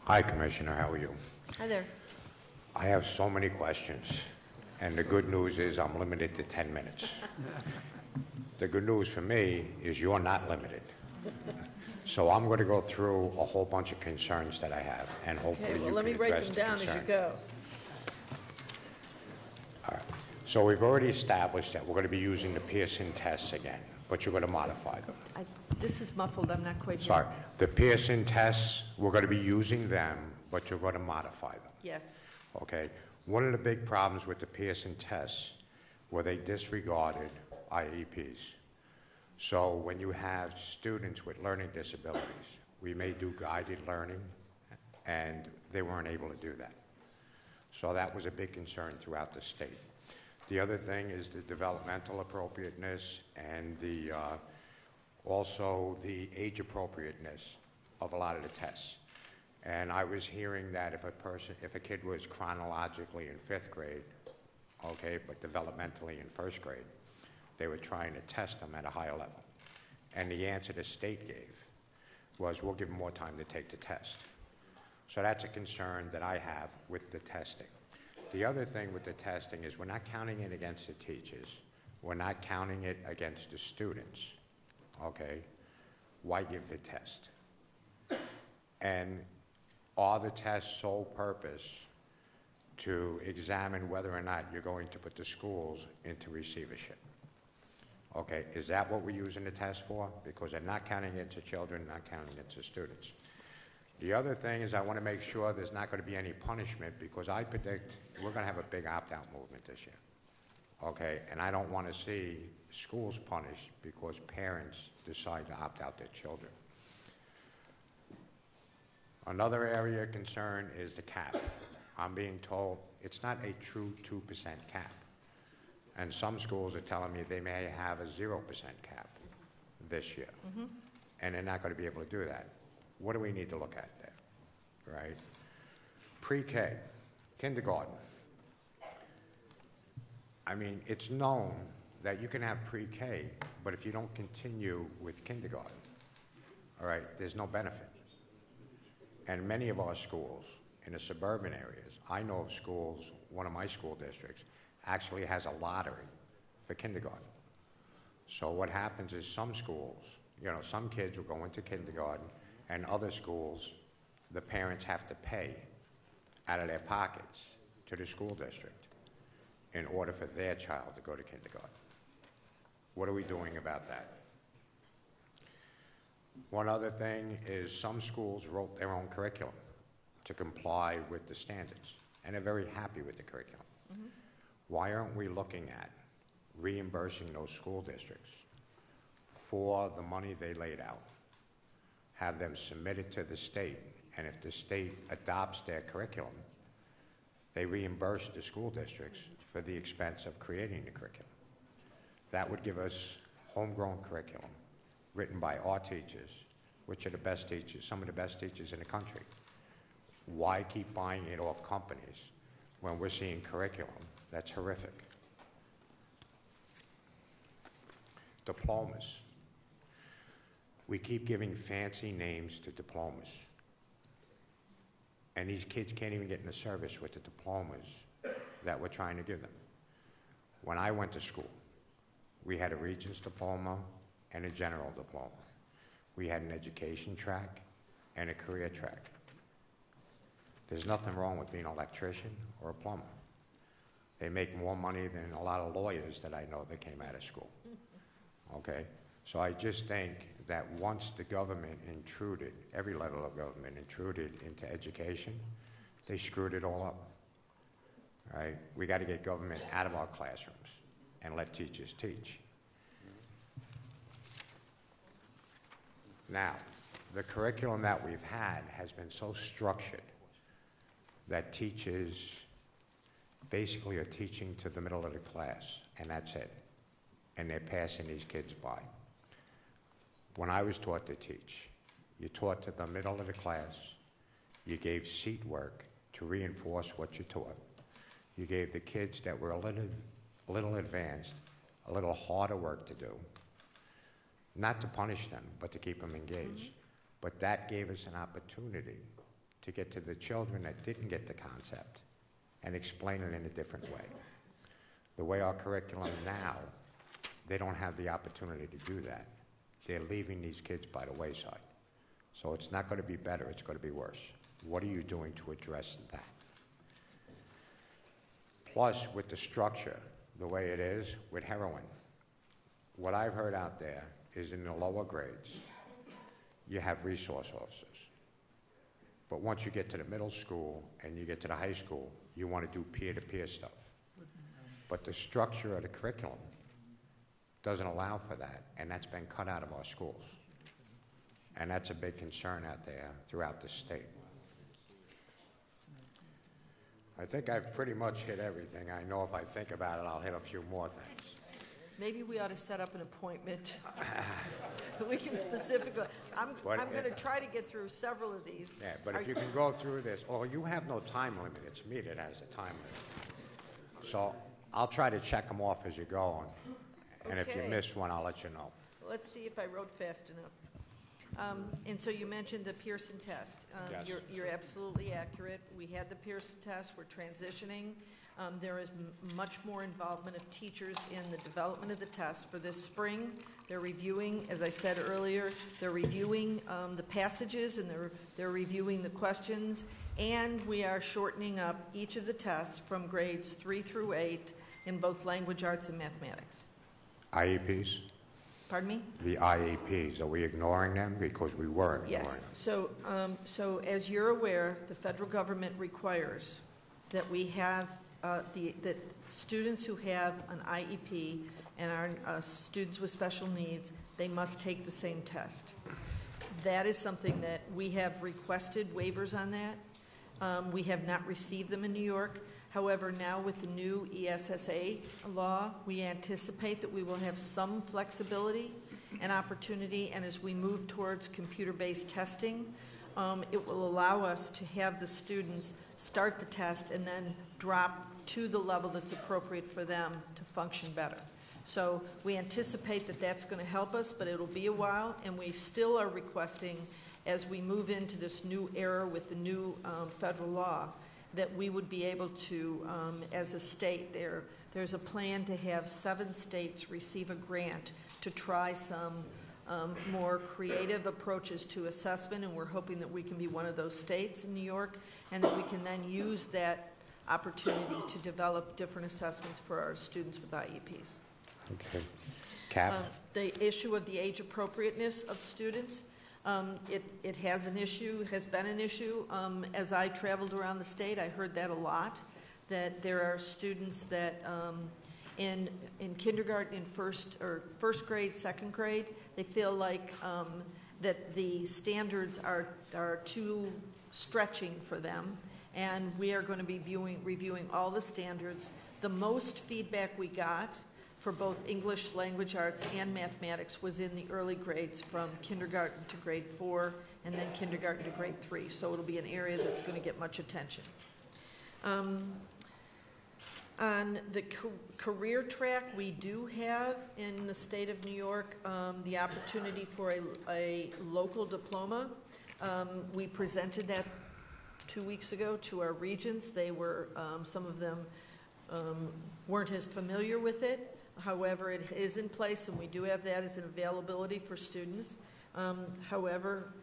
Hi, Commissioner. How are you? Hi there. I have so many questions, and the good news is I'm limited to 10 minutes. The good news for me is you're not limited. So I'm going to go through a whole bunch of concerns that I have, and hopefully Okay, well, you let me can write address them the down as you concern. go. All right. So we've already established that we're going to be using the Pearson tests again, but you're going to modify them. This is muffled, I'm not quite Sorry. sure. The Pearson tests, we're going to be using them, but you're going to modify them. Yes. Okay. One of the big problems with the Pearson tests were they disregarded IEPs. So when you have students with learning disabilities, we may do guided learning, and they weren't able to do that. So that was a big concern throughout the state. The other thing is the developmental appropriateness and also the age appropriateness of a lot of the tests. And I was hearing that if a kid was chronologically in 5th grade, okay, but developmentally in 1st grade, they were trying to test them at a higher level. And the answer the state gave was, we'll give them more time to take the test. So that's a concern that I have with the testing. The other thing with the testing is we're not counting it against the teachers. We're not counting it against the students, okay? Why give the test? And are the tests sole purpose to examine whether or not you're going to put the schools into receivership? Okay, is that what we're using the test for? Because they're not counting against the children, not counting against the students. The other thing is I want to make sure there's not going to be any punishment, because I predict we're going to have a big opt-out movement this year. Okay, and I don't want to see schools punished because parents decide to opt out their children. Another area of concern is the cap. I'm being told it's not a true 2% cap. And some schools are telling me they may have a 0% cap this year. Mm-hmm. And they're not going to be able to do that. What do we need to look at there, right? Pre-K, kindergarten. I mean, it's known that you can have pre-K, but if you don't continue with kindergarten, all right, there's no benefit. And many of our schools in the suburban areas, I know of schools, one of my school districts, actually has a lottery for kindergarten. So what happens is some schools, some kids will go into kindergarten, and other schools, the parents have to pay out of their pockets to the school district in order for their child to go to kindergarten. What are we doing about that? One other thing is some schools wrote their own curriculum to comply with the standards, and they're very happy with the curriculum. Mm-hmm. Why aren't we looking at reimbursing those school districts for the money they laid out? Have them submit it to the state, and if the state adopts their curriculum, they reimburse the school districts for the expense of creating the curriculum. That would give us homegrown curriculum written by our teachers, which are the best teachers, some of the best teachers in the country. Why keep buying it off companies when we're seeing curriculum that's horrific? Diplomas. We keep giving fancy names to diplomas. And these kids can't even get in the service with the diplomas that we're trying to give them. When I went to school, we had a Regents diploma and a general diploma. We had an education track and a career track. There's nothing wrong with being an electrician or a plumber. They make more money than a lot of lawyers that I know that came out of school. Okay? So I just think that once the government intruded, every level of government intruded into education, they screwed it all up. Right? We got to get government out of our classrooms and let teachers teach. Now, the curriculum that we've had has been so structured that teachers basically are teaching to the middle of the class, and that's it. And they're passing these kids by. When I was taught to teach, you taught to the middle of the class. You gave seat work to reinforce what you taught. You gave the kids that were a little advanced a little harder work to do. Not to punish them, but to keep them engaged. Mm-hmm. But that gave us an opportunity to get to the children that didn't get the concept and explain it in a different way. The way our curriculum now, they don't have the opportunity to do that. They're leaving these kids by the wayside. So it's not going to be better, it's going to be worse. What are you doing to address that? Plus, with the structure, the way it is with heroin, what I've heard out there is in the lower grades, you have resource officers. But once you get to the middle school and you get to the high school, you want to do peer-to-peer stuff. But the structure of the curriculum doesn't allow for that, and that's been cut out of our schools. And that's a big concern out there throughout the state. I think I've pretty much hit everything. I know if I think about it, I'll hit a few more things. Maybe we ought to set up an appointment. We can specifically, I'm going to try to get through several of these. Yeah, but if you can go through this, you have no time limit. It's me that has a time limit. So I'll try to check them off as you go on. And if you miss one, I'll let you know. Let's see if I wrote fast enough. And so you mentioned the Pearson test. Yes. You're absolutely accurate. We had the Pearson test. We're transitioning. There is much more involvement of teachers in the development of the test for this spring. They're reviewing, as I said earlier, they're reviewing the passages and they're reviewing the questions. And we are shortening up each of the tests from grades 3 through 8 in both language arts and mathematics. IEPs? Pardon me? The IEPs, are we ignoring them? Because we were ignoring them. Yes. So as you're aware, the federal government requires that we have that students who have an IEP and are students with special needs, they must take the same test. That is something that we have requested waivers on that. We have not received them in New York. However, now with the new ESSA law, we anticipate that we will have some flexibility and opportunity, and as we move towards computer-based testing, it will allow us to have the students start the test and then drop to the level that's appropriate for them to function better. So we anticipate that that's going to help us, but it'll be a while, and we still are requesting, as we move into this new era with the new federal law, that we would be able to, as a state, there's a plan to have 7 states receive a grant to try some more creative approaches to assessment, and we're hoping that we can be one of those states in New York, and that we can then use that opportunity to develop different assessments for our students with IEPs. Okay. Cap? The issue of the age appropriateness of students, it has been an issue. As I traveled around the state, I heard that a lot, that there are students that in kindergarten, in first grade, second grade, they feel like that the standards are too stretching for them, and we are going to be reviewing all the standards. The most feedback we got for both English, language arts, and mathematics was in the early grades from kindergarten to grade 4 and then kindergarten to grade 3. So it'll be an area that's going to get much attention. On the career track, we do have in the state of New York the opportunity for a local diploma. We presented that 2 weeks ago to our regents. They were, some of them weren't as familiar with it. However, it is in place, and we do have that as an availability for students. However,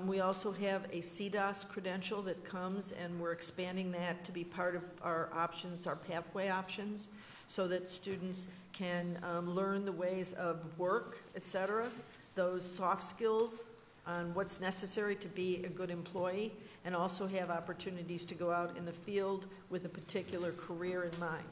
we also have a CDOS credential that comes, and we're expanding that to be part of our options, our pathway options, so that students can learn the ways of work, et cetera, those soft skills on what's necessary to be a good employee, and also have opportunities to go out in the field with a particular career in mind.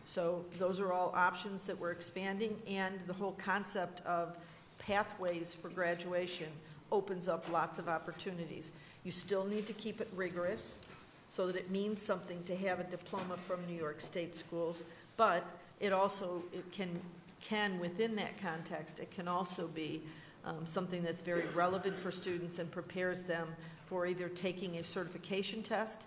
So those are all options that we're expanding, and the whole concept of pathways for graduation opens up lots of opportunities. You still need to keep it rigorous so that it means something to have a diploma from New York State schools, but it can within that context, it can also be something that's very relevant for students and prepares them for either taking a certification test,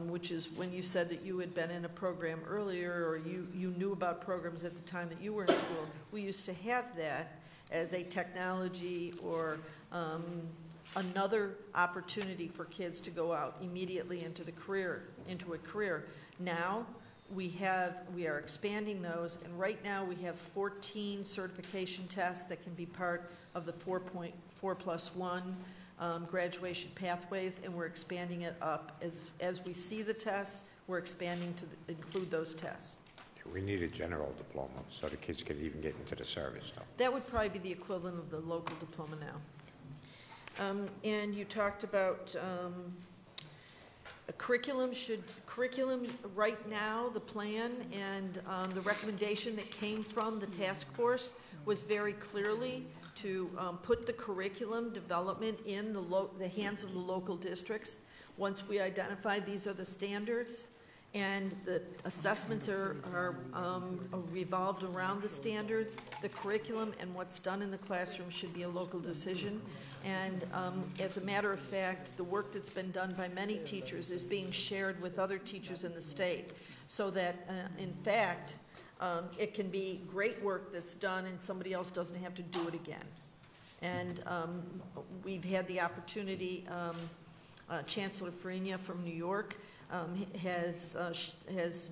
which is when you said that you had been in a program earlier, or you knew about programs at the time that you were in school. We used to have that as a technology or another opportunity for kids to go out immediately into a career. Now, we are expanding those, and right now we have 14 certification tests that can be part of the 4+1 graduation pathways, and we're expanding it up. As we see the tests, we're expanding to include those tests. We need a general diploma so the kids can even get into the service, though. That would probably be the equivalent of the local diploma now. And you talked about a curriculum right now, the plan and the recommendation that came from the task force was very clearly to put the curriculum development in the hands of the local districts. Once we identify these are the standards, and the assessments are revolved around the standards, the curriculum and what's done in the classroom should be a local decision. And as a matter of fact, the work that's been done by many teachers is being shared with other teachers in the state, so that in fact it can be great work that's done and somebody else doesn't have to do it again. And we've had the opportunity, Chancellor Farina from New York has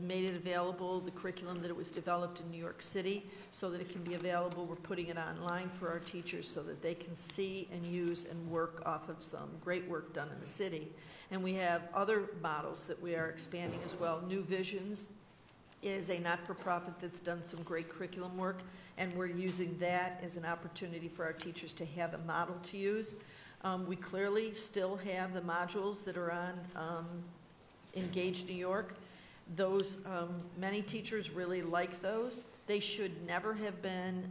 made it available, the curriculum that it was developed in New York City, so that it can be available. We're putting it online for our teachers so that they can see and use and work off of some great work done in the city. And we have other models that we are expanding as well. New Visions is a not-for-profit that's done some great curriculum work, and we're using that as an opportunity for our teachers to have a model to use. We clearly still have the modules that are on Engage New York. Those, many teachers really like those. They should never have been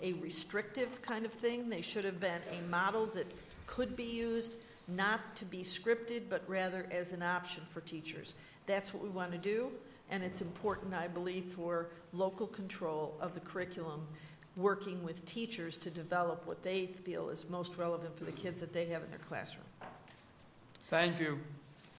a restrictive kind of thing. They should have been a model that could be used, not to be scripted, but rather as an option for teachers. That's what we want to do, and it's important, I believe, for local control of the curriculum, working with teachers to develop what they feel is most relevant for the kids that they have in their classroom. Thank you.